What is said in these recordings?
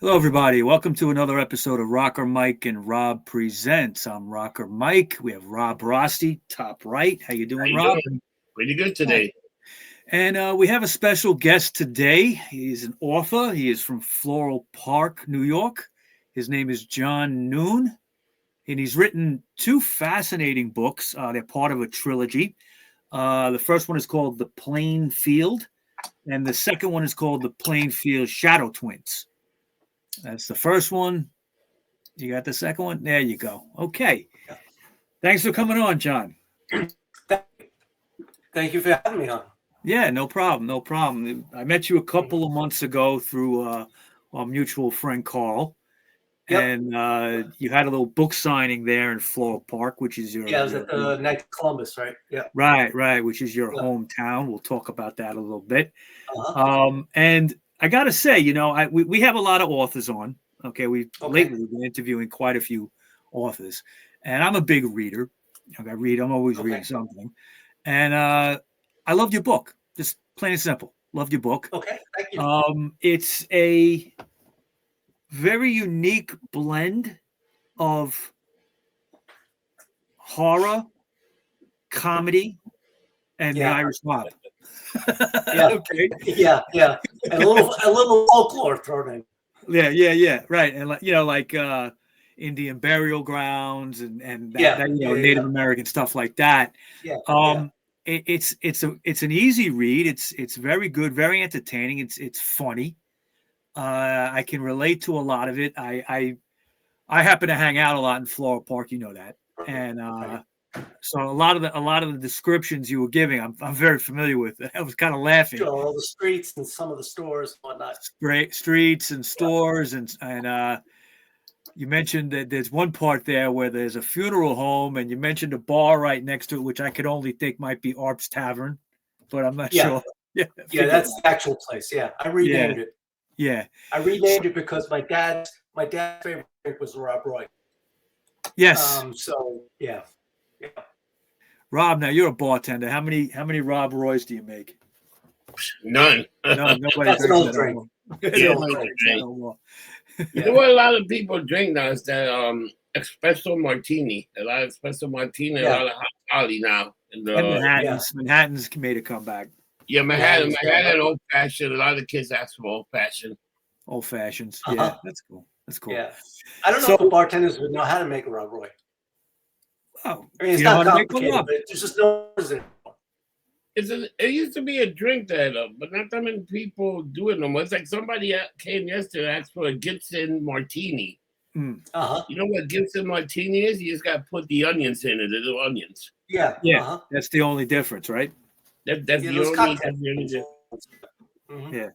Hello, everybody. Welcome to another episode of Rocker Mike and Rob Presents. I'm Rocker Mike. We have Rob Rosti, top right. How you How doing, you Rob? doing? Pretty good Hi. today. And we have a special guest today. He's an author. He is from Floral Park, New York. His name is John Noone, and he's written two fascinating books. They're part of a trilogy. The first one is called The Plain Field, and the second one is called The Plain Field Shadow Twins. That's the first one. You got the second one? There you go. Okay. Thanks for coming on, John. Thank you for having me on. Yeah, no problem. No problem. I met you a couple of months ago through our mutual friend Carl. Yep. And you had a little book signing there in Floral Park, which is Yeah, I was at the Knights of Columbus, right? Yeah. right, which is your Yeah. hometown. We'll talk about that a little bit. Uh-huh. And I got to say, we have a lot of authors on. Okay, lately been interviewing quite a few authors, and I'm a big reader. I'm always reading something, and I loved your book. Just plain and simple, loved your book. Okay, thank you. It's a very unique blend of horror, comedy, and the Irish mob. Yeah. Okay. Yeah. And a little folklore thrown in. Yeah. Right. And like Indian burial grounds and that, Native American stuff like that. Yeah. It's an easy read. It's very good, very entertaining. It's funny. I can relate to a lot of it. I happen to hang out a lot in Floral Park, you know that. And so a lot of the descriptions you were giving, I'm very familiar with. I was kind of laughing. Sure, all the streets and some of the stores and whatnot. Great streets and stores and you mentioned that there's one part there where there's a funeral home, and you mentioned a bar right next to it, which I could only think might be Arp's Tavern, but I'm not sure. Yeah, that's the actual place. Yeah, I renamed it. Yeah, I renamed it because my dad's favorite drink was Rob Roy. Yes. So yeah. Rob, now you're a bartender. How many Rob Roys do you make? None. Nobody That's an old drink. Yeah, you know what a lot of people drink now is that espresso martini. A lot of espresso martini, a lot of hot toddy now. And Manhattan's made a comeback. Yeah, Manhattan old fashioned. A lot of kids ask for old fashioned. Old fashions. Yeah, that's cool. Yeah. I don't know if the bartenders would know how to make a Rob Roy. Oh, I mean, it's not complicated, but there's just no reason. It used to be a drink that, but not that many people do it no more. It's like somebody came yesterday and asked for a Gibson martini. Uh-huh. You know what Gibson martini is? You just got to put the onions in it, the little onions. Yeah. Uh-huh. That's the only difference, right? That's the only difference. Mm-hmm. Yeah.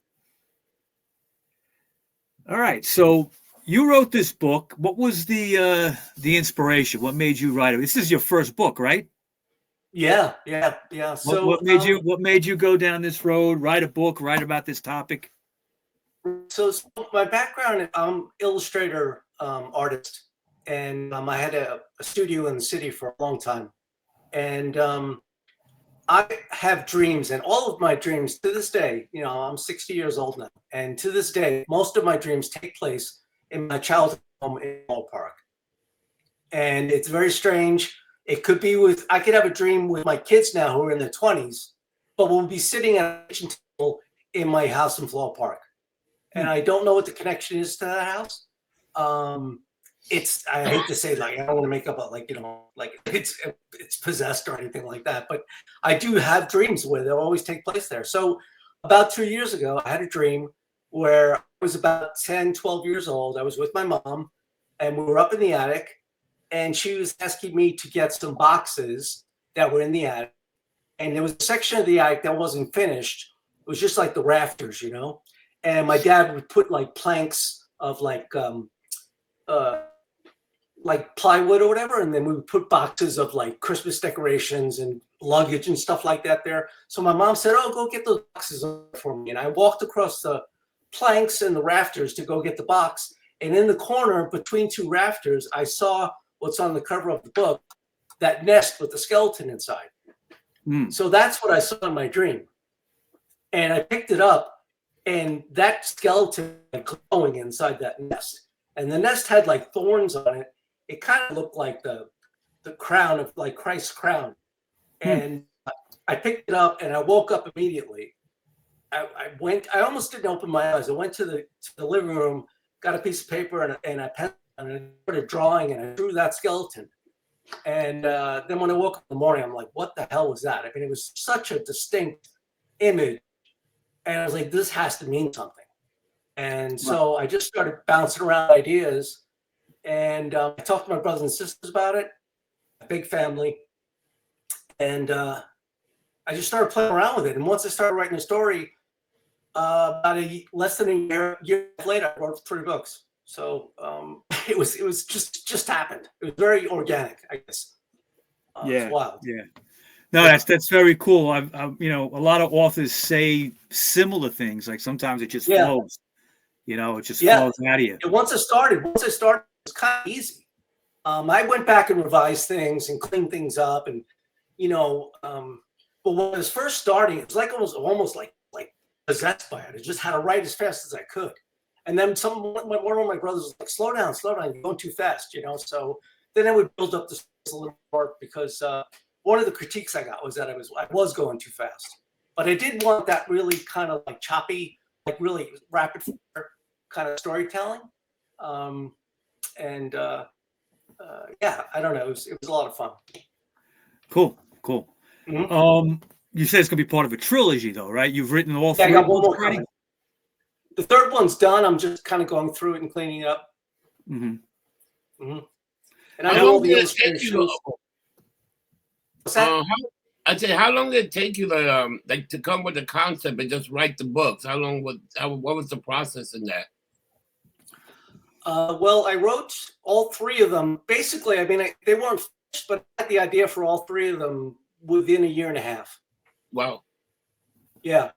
All right. So you wrote this book. What was the inspiration? What made you write it? This is your first book, right? Yeah. So what made you go down this road, write a book, write about this topic? So my background, I'm illustrator, artist, and I had a studio in the city for a long time, and I have dreams, and all of my dreams to this day, I'm 60 years old now, and to this day, most of my dreams take place in my childhood home in Floral Park, and it's very strange. It could be I could have a dream with my kids now who are in their 20s, but we'll be sitting at a kitchen table in my house in Floral Park. And I don't know what the connection is to that house. I hate to say, like, I don't want to make up like it's possessed or anything like that, but I do have dreams where they'll always take place there. So about 2 years ago, I had a dream where I was about 10, 12 years old. I was with my mom and we were up in the attic, and she was asking me to get some boxes that were in the attic. And there was a section of the attic that wasn't finished. It was just like the rafters, And my dad would put like planks of like plywood or whatever, and then we would put boxes of like Christmas decorations and luggage and stuff like that there. So my mom said, "Oh, go get those boxes for me." And I walked across the planks and the rafters to go get the box. And in the corner between two rafters, I saw what's on the cover of the book, that nest with the skeleton inside. So that's what I saw in my dream. And I picked it up, and that skeleton glowing inside that nest. And the nest had like thorns on it. It kind of looked like the crown of like Christ's crown. And I picked it up and I woke up immediately. I almost didn't open my eyes. I went to the living room, got a piece of paper and a pen, and I started drawing, and I drew that skeleton. And then when I woke up in the morning, I'm like, what the hell was that? I mean, it was such a distinct image. And I was like, this has to mean something. And so I just started bouncing around ideas. And I talked to my brothers and sisters about it, a big family. And I just started playing around with it. And once I started writing a story, about less than a year later, I wrote 3 books. So it was just happened. It was very organic, I guess. It's wild. Yeah. No, that's very cool. I've a lot of authors say similar things. Like sometimes it just flows. It just flows out of you. And once I started, it was kind of easy. I went back and revised things and cleaned things up, and but when I was first starting, it was like almost like possessed by it. I just had to write as fast as I could. And then one of my brothers was like, slow down, you're going too fast, So then I would build up this a little more, because one of the critiques I got was that I was going too fast. But I did want that really kind of like choppy, like really rapid fire kind of storytelling. I don't know. It was a lot of fun. Cool. Mm-hmm. You said it's gonna be part of a trilogy, though, right? You've written all 3. I got one more coming. The 3rd one's done. I'm just kind of going through it and cleaning it up. Mm-hmm. Mm-hmm. And I know all the illustrations. I said, how long did it take you to come with the concept and just write the books? What was the process in that? Well, I wrote all 3 of them. Basically, I mean, they weren't finished, but I had the idea for all 3 of them within a year and a half. Wow. Yeah.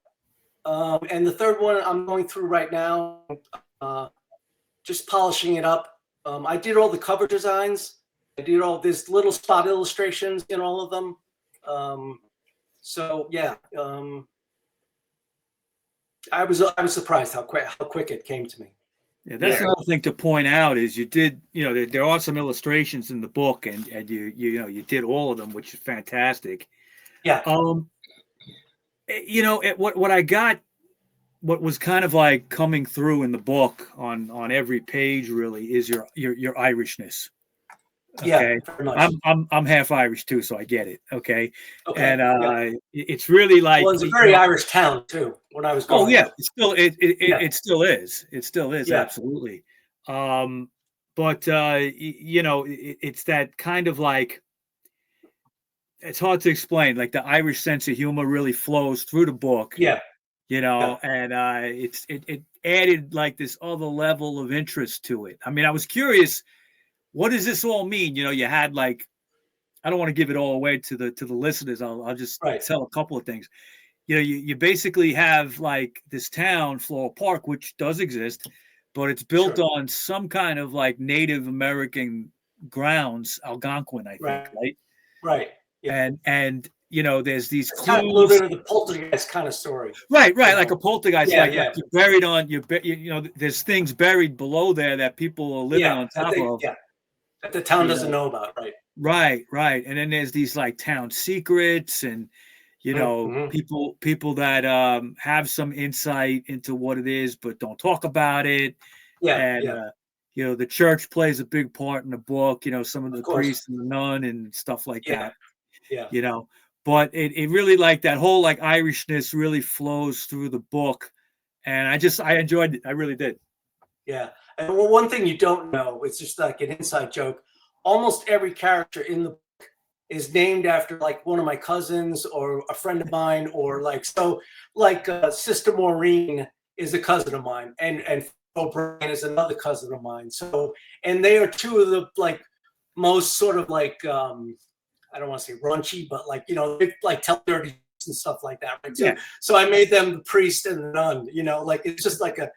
And the 3rd one I'm going through right now, just polishing it up. I did all the cover designs. I did all these little spot illustrations in all of them. I was surprised how quick it came to me. Yeah, that's another thing to point out is you did, there are some illustrations in the book, and you did all of them, which is fantastic. Yeah. What I got, what was kind of like coming through in the book on every page really is your Irishness. Okay. Yeah, I'm half Irish too, so I get it. Okay. And it's really like, well, it's a very Irish town too. When I was going, it still is. It still is, absolutely. But it's that kind of like, it's hard to explain. Like the Irish sense of humor really flows through the book. Yeah. And it added like this other level of interest to it. I mean, I was curious, what does this all mean? You had like, I don't want to give it all away to the listeners. I'll just tell a couple of things. You basically have like this town, Floral Park, which does exist, but it's built on some kind of like Native American grounds, Algonquin, I think, right? Right. Yeah. And there's these clues. Kind of a little bit of the poltergeist kind of story. Right, like a poltergeist. Like you're buried on there's things buried below there that people are living on top of. Yeah. That the town doesn't know about, right? Right. And then there's these like town secrets and people that have some insight into what it is but don't talk about it. The church plays a big part in the book, some of the priests and the nun and stuff like that. But it really, like that whole like Irishness really flows through the book, and I enjoyed it. I really did. Yeah. And one thing you don't know, it's just like an inside joke. Almost every character in the book is named after like one of my cousins or a friend of mine, or Sister Maureen is a cousin of mine, and O'Brien is another cousin of mine. So, and they are 2 of the like most sort of like I don't want to say raunchy, but like they like tell dirty and stuff like that. Right? So I made them the priest and the nun. Like it's just like a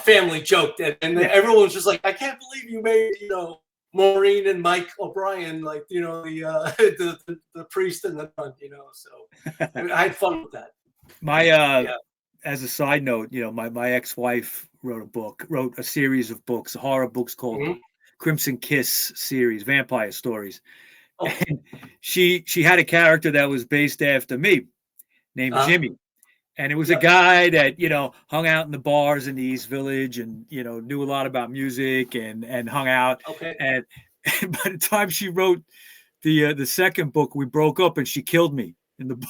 family joke, and everyone was just like, I can't believe you made Maureen and Mike O'Brien like the priest and the nun. So I had fun with that. as a side note, my ex-wife wrote a series of books, horror books called Crimson Kiss series, vampire stories. Oh. And she had a character that was based after me named Jimmy. And it was a guy that, hung out in the bars in the East Village and, knew a lot about music and hung out. Okay. And by the time she wrote the second book, we broke up and she killed me in the book.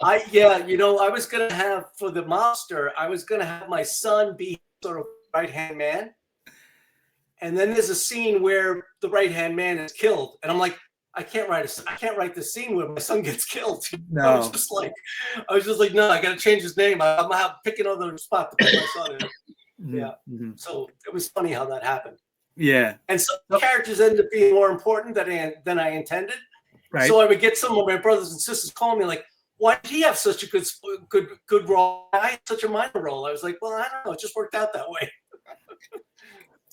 I was going to have, for the monster, I was going to have my son be sort of right-hand man. And then there's a scene where the right-hand man is killed. And I'm like, I can't write the scene where my son gets killed. No. I was just like, no, I got to change his name. I'm going to have to pick another spot to put my son in. Yeah. Mm-hmm. So it was funny how that happened. Yeah. And some characters ended up being more important than I intended. Right. So I would get some of my brothers and sisters calling me like, why did he have such a good role? I had such a minor role. I was like, well, I don't know. It just worked out that way.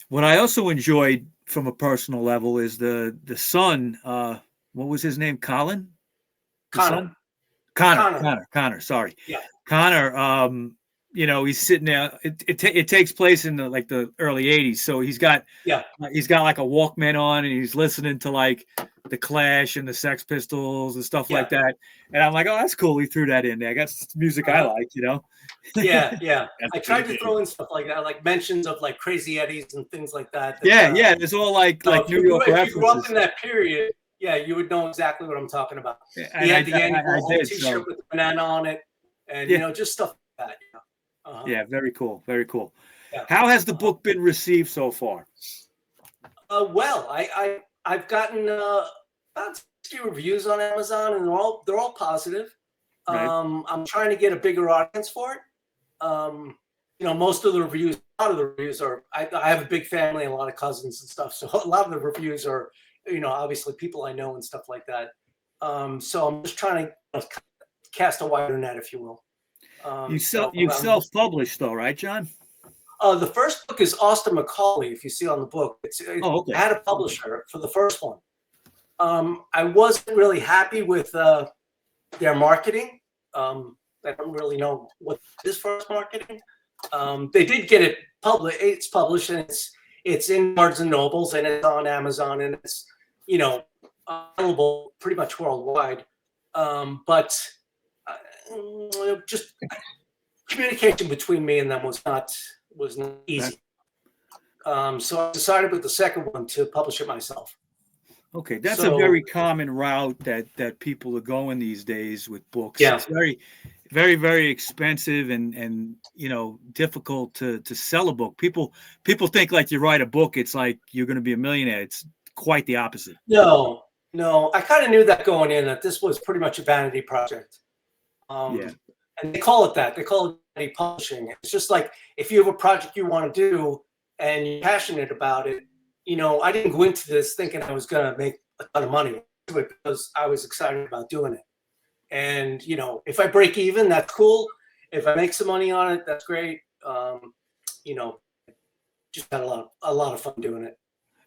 What I also enjoyed from a personal level is the son. What was his name? Colin? Connor. Connor. Sorry. Yeah. Connor. He's sitting there. It takes place in the early '80s. So he's got like a Walkman on and he's listening to like the Clash and the Sex Pistols and stuff like that. And I'm like, oh, that's cool. He threw that in there. I got music I like, Yeah. I tried to throw in stuff like that, like mentions of like Crazy Eddies and things like that. It's all like New York references. If you grew up in that period, you would know exactly what I'm talking about. He had the annual T-shirt with the banana on it, and just stuff like that. Yeah, very cool. Very cool. Yeah. How has the book been received so far? Well, I've gotten about 60 reviews on Amazon, and they're all positive. Right. I'm trying to get a bigger audience for it. A lot of the reviews are. I have a big family and a lot of cousins and stuff, so a lot of the reviews are, obviously people I know and stuff like that. So I'm just trying to cast a wider net, if you will. You self-published though, right, John? The first book is Austin Macaulay, if you see on the book. Okay. I had a publisher for the first one. I wasn't really happy with their marketing. I don't really know what is first marketing. They did get it published. It's published and it's in Barnes and Nobles and it's on Amazon and it's available pretty much worldwide. But just communication between me and them was not easy. So I decided with the second one to publish it myself. Okay, that's a very common route that people are going these days with books. Yeah. It's very, very, very expensive and difficult to sell a book. People think like you write a book, it's like you're going to be a millionaire. It's quite the opposite. No, I kind of knew that going in, that this was pretty much a vanity project. And they call it that. They call it vanity publishing. It's just like if you have a project you want to do and you're passionate about it. I didn't go into this thinking I was going to make a ton of money because I was excited about doing it. And, if I break even, that's cool. If I make some money on it, that's great. Just had a lot of fun doing it.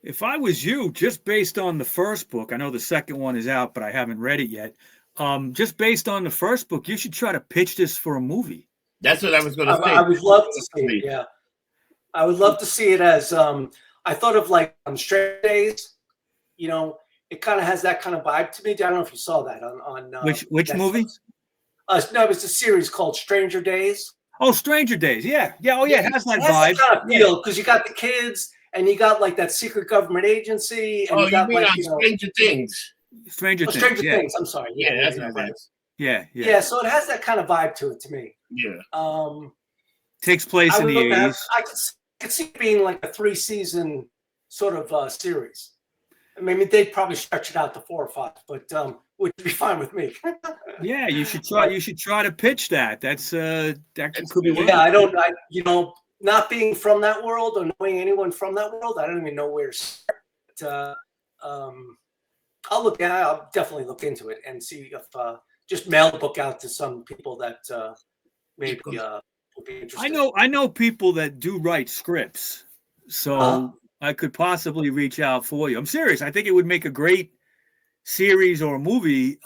If I was you, just based on the first book, I know the second one is out, but I haven't read it yet. Just based on the first book, you should try to pitch this for a movie. That's what I was going to say. I would love to see it. Yeah. I would love to see it as, I thought of like Stranger Days, it kind of has that kind of vibe to me. I don't know if you saw that on which Netflix. movie? No, it was a series called Stranger Days. Oh, Stranger Days. Yeah. Oh, yeah. It has that vibe. That kind of feel because you got the kids and you got like that secret government agency. And you got Stranger Things. Stranger Things. I'm sorry. Yeah, that's what it is. Yeah. So it has that kind of vibe to it to me. Yeah. Takes place in the 80s. I could see it being like a 3-season sort of series. I mean, they'd probably stretch it out to 4 or 5, but would be fine with me. Yeah, you should try. You should try to pitch that. That could be. Yeah, not being from that world or knowing anyone from that world, I don't even know where to start. I'll definitely look into it and see if just mail the book out to some people that maybe would be interested. I know people that do write scripts, so I could possibly reach out for you. I'm serious. I think it would make a great series or a movie.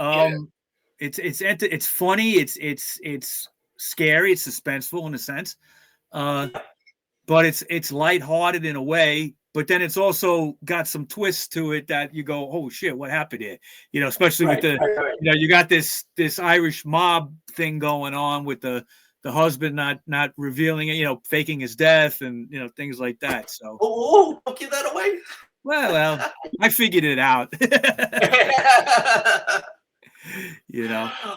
It's funny. It's scary. It's suspenseful in a sense, but it's lighthearted in a way. But then it's also got some twists to it that you go, oh shit, what happened here? You know, especially with the you got this Irish mob thing going on with the husband not revealing it, faking his death and things like that. So don't give that away. Well, I figured it out.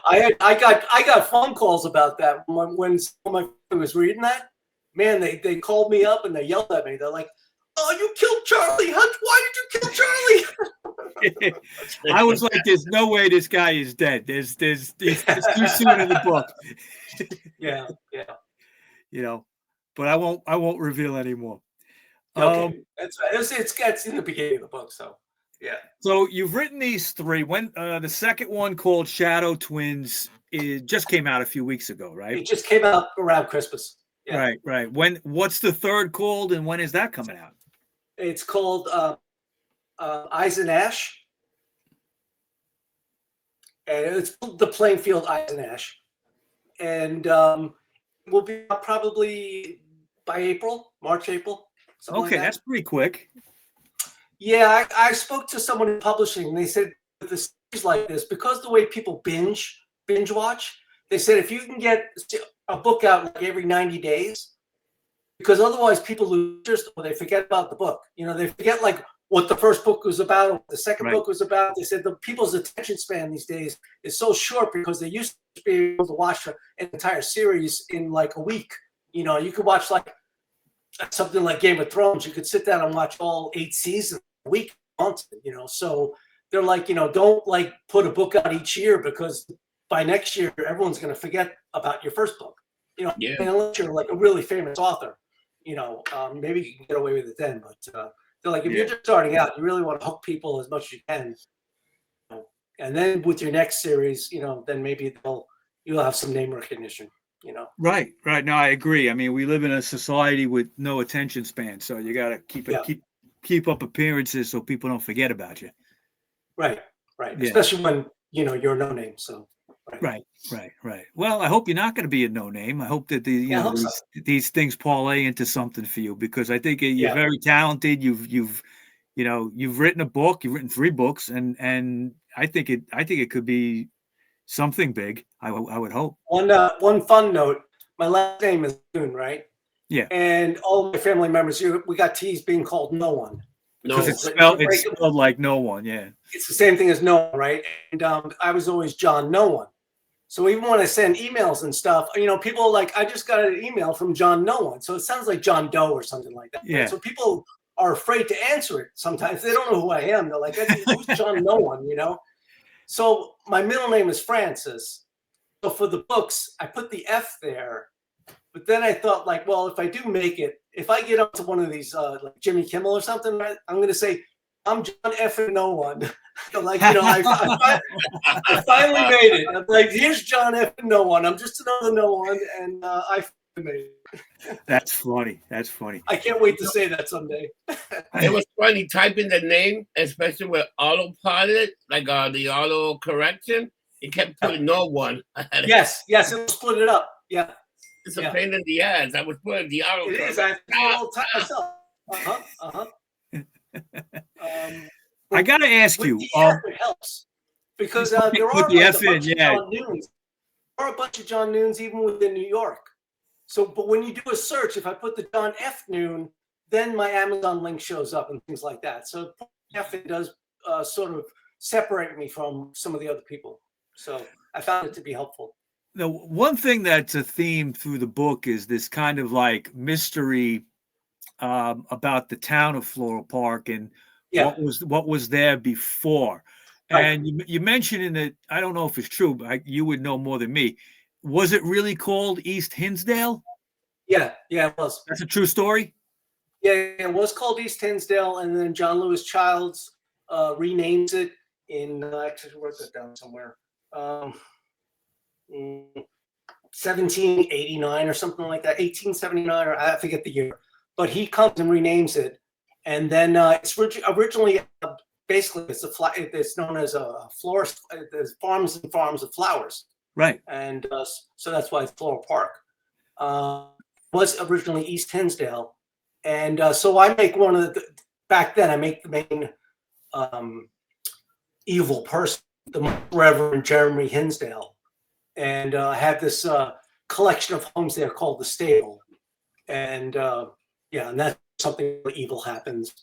I got phone calls about that when my friend was reading that. Man, they called me up and they yelled at me. They're like, "Oh, you killed Charlie Hunt! Why did you kill Charlie?" I was like, "There's no way this guy is dead. There's too soon in the book." Yeah. But I won't reveal anymore. Okay, that's right. It's in the beginning of the book, so yeah. So you've written these three. When the second one called Shadow Twins, it just came out a few weeks ago, right? It just came out around Christmas. Yeah. Right. What's the third called, and when is that coming out? It's called Eyes and Ash, and it's the playing field Eyes and Ash, and will be out probably by March, April. Okay, that's pretty quick. Yeah, I spoke to someone in publishing, and they said with the series like this, because the way people binge watch, they said if you can get a book out like every 90 days, because otherwise people lose interest or they forget about the book. They forget like what the first book was about, or what the second book was about. They said the people's attention span these days is so short because they used to be able to watch an entire series in like a week. You could watch like something like Game of Thrones. You could sit down and watch all 8 seasons a week, month. So they're like, don't like put a book out each year because by next year everyone's going to forget about your first book. Unless you're like a really famous author, maybe you can get away with it then. But they're like, if you're just starting out, you really want to hook people as much as you can. And then with your next series, then maybe you'll have some name recognition. Right. No, I agree. I mean, we live in a society with no attention span, so you got to keep up appearances so people don't forget about you. Right. Yeah. Especially when you're no name. So. Right. Well, I hope you're not going to be a no name. I hope that these things parlay into something for you, because I think you're very talented. You've written a book. You've written 3 books, and I think it could be something big. I would hope. One fun note: my last name is Noone, right? Yeah. And all my family members, we got teased being called No One. Because it's spelled like no one. Yeah. It's the same thing as no one, right? And I was always John No One. So even when I send emails and stuff, people are like, I just got an email from John No One. So it sounds like John Doe or something like that. Yeah. So people are afraid to answer it sometimes. They don't know who I am. They're like, who's John No One, So my middle name is Francis. So for the books, I put the F there. But then I thought, like, well, if I do make it, if I get up to one of these, like Jimmy Kimmel or something, right, I'm going to say, I'm John F. and No One. Like, I finally made it. I'm like, here's John F. and No One. I'm just another No One, and I made it. That's funny. I can't wait to say that someday. It was funny typing the name, especially with autopilot, like the auto correction. It kept putting No One. Yes, it'll split it up. Yeah. It's a pain in the ass. I was putting the auto. It is. I do it all the time myself. I got to ask you. It helps because there are a bunch of John Noones even within New York. So, but when you do a search, if I put the John F. Noone, then my Amazon link shows up and things like that. So F, it does sort of separate me from some of the other people. So I found it to be helpful. The one thing that's a theme through the book is this kind of like mystery about the town of Floral Park and what was there before. Right. And you mentioned in it, I don't know if it's true, but you would know more than me. Was it really called East Hinsdale? Yeah, it was. That's a true story? Yeah, it was called East Hinsdale, and then John Lewis Childs renames it in, actually I wrote that down somewhere, 1789 or something like that, 1879, or I forget the year. But he comes and renames it. And then it's originally basically it's known as a florist. There's farms and farms of flowers, Right. and so that's why it's Floral Park. Was originally East Hinsdale, and so I make back then I make the main evil person, the Reverend Jeremy Hinsdale, and I have this collection of homes there called the Stable, and and that's something where evil happens,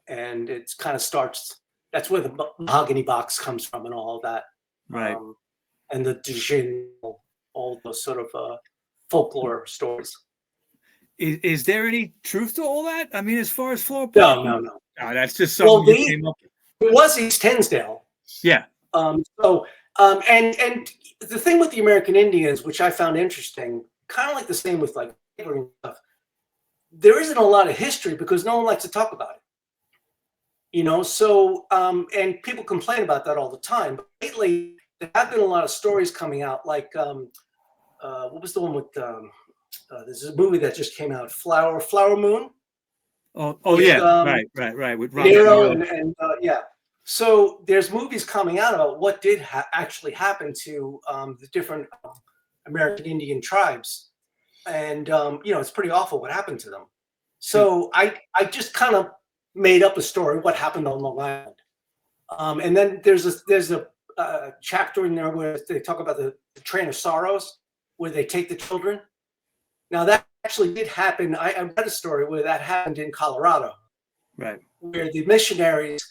and it's kind of starts. That's where the mahogany box comes from, and all of that, Right? And the Dijin, all those sort of folklore stories. Is there any truth to all that? I mean, as far as Floral Park? No. Oh, that's just something you came up with. It was East Hinsdale. Yeah. And the thing with the American Indians, which I found interesting, kind of like the same with like stuff, there isn't a lot of history because no one likes to talk about it. So and people complain about that all the time. But lately, there have been a lot of stories coming out, like what was the one with there's a movie that just came out, Flower Moon. Oh yeah, right. With Nero and So there's movies coming out about what did actually happen to the different American Indian tribes, and it's pretty awful what happened to them. So I just kind of made up a story what happened on Long Island, and then there's a chapter in there where they talk about the Train of Sorrows, where they take the children. Now that actually did happen. I read a story where that happened in Colorado, right, where the missionaries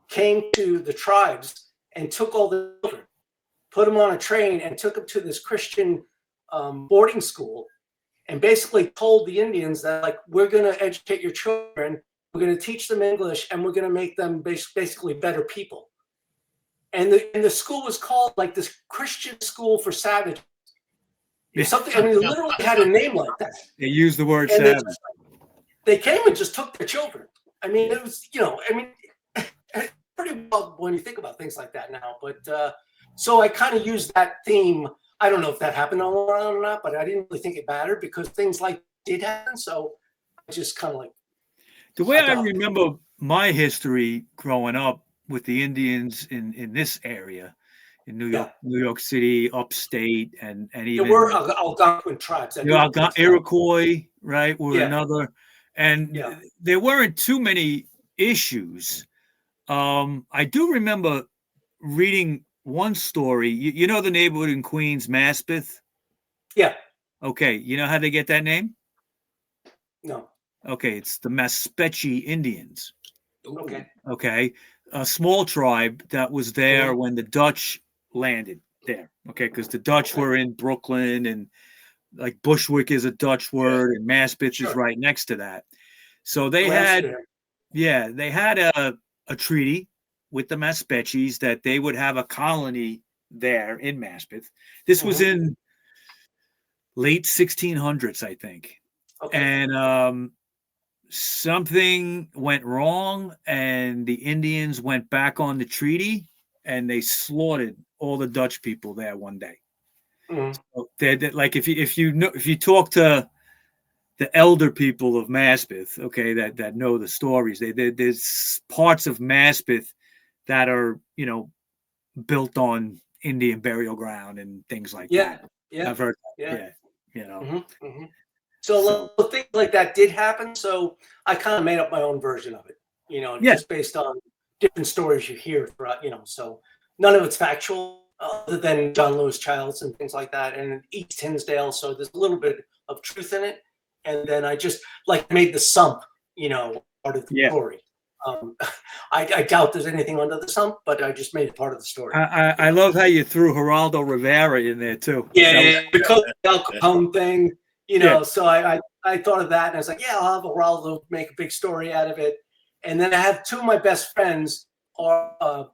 came to the tribes and took all the children, put them on a train, and took them to this Christian boarding school, and basically told the Indians that, like, we're going to educate your children, we're going to teach them English, and we're going to make them basically better people. And the school was called like this Christian School for Savages. Something. I mean, it literally had a name like that. They used the word savage. They came and just took their children. I mean, it was, pretty well when you think about things like that now. But so I kind of used that theme. I don't know if that happened all around or not, but I didn't really think it mattered because things like did happen. So I just kind of like. The way I remember my history growing up with the Indians in this area, in New York City, upstate, and even there were Algonquin tribes. Iroquois, right, were another, and there weren't too many issues. I do remember reading one story. You know the neighborhood in Queens, Maspeth? Yeah. Okay. You know how they get that name? No. Okay, it's the Maspechi Indians. Okay. Okay. A small tribe that was there when the Dutch landed there. Okay, because the Dutch were in Brooklyn, and like Bushwick is a Dutch word, and Maspeth is right next to that. So they had a treaty with the Maspechis that they would have a colony there in Maspeth. This was in late 1600s, I think. Okay. And something went wrong, and the Indians went back on the treaty, and they slaughtered all the Dutch people there one day. So they're like, if you talk to the elder people of Maspeth, okay, that know the stories, there's parts of Maspeth that are built on Indian burial ground and things like that. Yeah, I've heard that. So things like that did happen. So I kind of made up my own version of it, just based on different stories you hear throughout, so none of it's factual other than John Lewis Childs and things like that. And East Hinsdale. So there's a little bit of truth in it. And then I just made the sump, part of the story. I doubt there's anything under the sump, but I just made it part of the story. I love how you threw Geraldo Rivera in there too. Yeah, because of the Al Capone thing. So I thought of that, and I was like, I'll have Geraldo make a big story out of it. And then I have two of my best friends are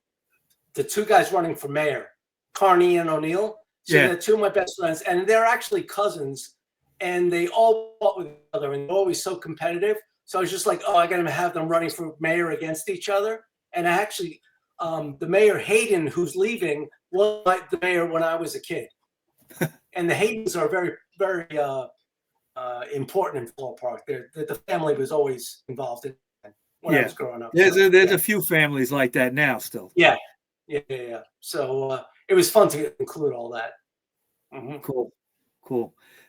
the two guys running for mayor, Carney and O'Neill. So they're two of my best friends, and they're actually cousins, and they all fought with each other, and they're always so competitive. So I was just like, I got to have them running for mayor against each other. And I actually, the mayor Hayden, who's leaving, was the mayor when I was a kid. And the Haydens are very, very important in Floral Park. The family was always involved in it. when I was growing up. There's a few families like that now still. Yeah. So it was fun to include all that. Cool.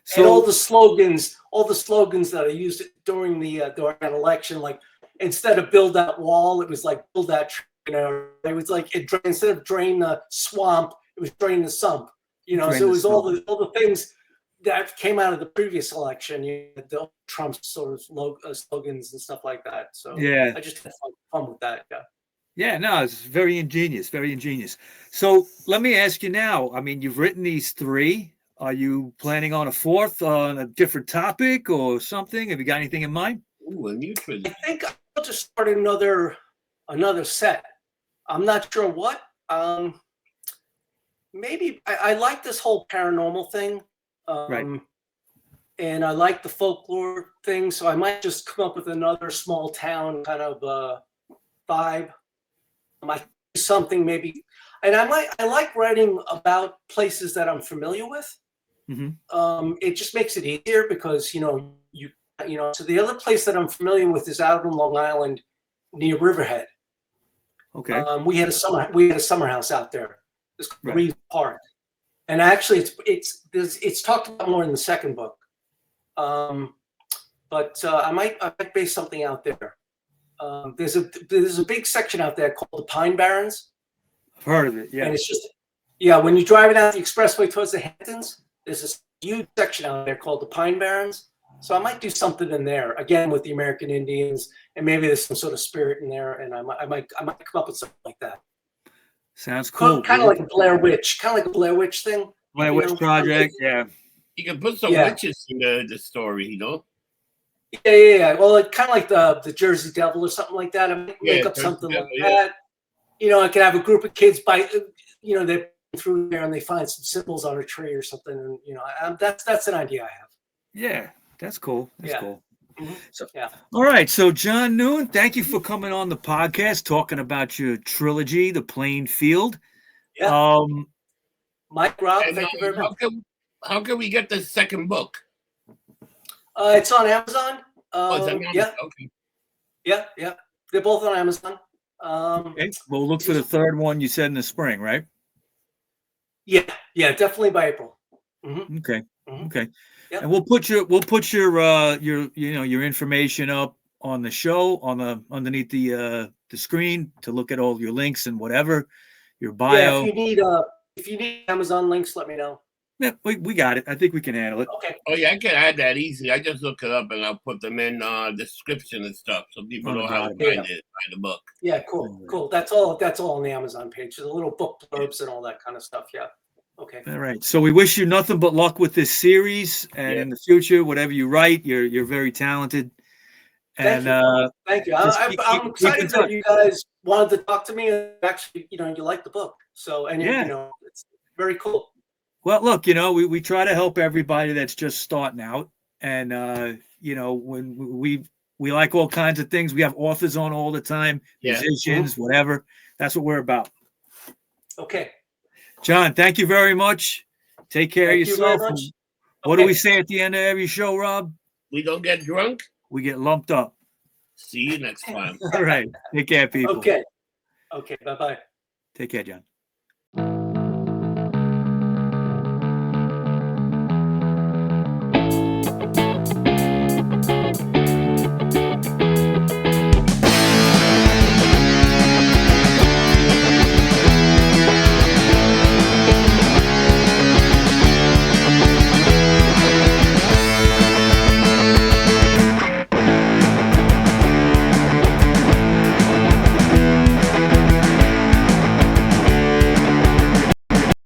So and all the slogans that I used during that election, like instead of build that wall, it was like build that tree. It was like instead of drain the swamp, it was drain the sump. So it was all the things that came out of the previous election. The Trump sort of slogans and stuff like that. So yeah, I just had fun with that. Yeah, no, it's very ingenious, very ingenious. So let me ask you now. I mean, you've written these 3. Are you planning on a 4th on a different topic or something? Have you got anything in mind? Ooh, I think I'll just start another set. I'm not sure what. Maybe I like this whole paranormal thing. Right. And I like the folklore thing, so I might just come up with another small town kind of vibe. I might do something maybe, and I like writing about places that I'm familiar with. It just makes it easier because so the other place that I'm familiar with is out on Long Island near Riverhead. Okay. We had a summer house out there. It's called Floral Park, and actually it's talked about more in the second book. But I might base something out there. There's a big section out there called the Pine Barrens. I've heard of it, yeah. And it's just, when you're driving down the expressway towards the Hamptons, there's this huge section out there called the Pine Barrens. So I might do something in there again with the American Indians, and maybe there's some sort of spirit in there, and I might come up with something like that. Sounds cool. Kind of like a Blair Witch thing. Blair Witch Project, yeah. You can put some witches in the story, Yeah. Well, kind of like the Jersey Devil or something like that. I might make up something like that. I could have a group of kids they're through there and they find some symbols on a tree or something, and that's an idea I have. Yeah, that's cool. That's cool. So, all right. So, John Noone, thank you for coming on the podcast, talking about your trilogy, The Plain Field. Yeah. Mike, Rob, thank you very much. How can we get the second book? It's on Amazon. It's on Amazon. Yeah. Okay. Yeah. They're both on Amazon. Okay. We'll look for the third one you said in the spring, right? Yeah, definitely by April. Okay. Okay. Yep. And we'll put your information up on the show underneath the screen to look at all your links and whatever, your bio. Yeah, if you need Amazon links, let me know. Yeah, we got it. I think we can handle it. Okay. Oh yeah, I can add that easy. I just look it up and I'll put them in description and stuff so people know how to find the book. Yeah, cool. That's all on the Amazon page. There's a little book blurbs and all that kind of stuff. Yeah. Okay. All right. So we wish you nothing but luck with this series, and in the future, whatever you write, you're very talented. And thank you. I'm excited that you guys wanted to talk to me. And actually, you like the book. So it's very cool. Well, look, we try to help everybody that's just starting out, and when we like all kinds of things. We have authors on all the time, musicians, whatever. That's what we're about. Okay. John, thank you very much. Take care of yourself. What do we say at the end of every show, Rob? We don't get drunk. We get lumped up. See you next time. All right. Take care, people. Okay. Bye-bye. Take care, John.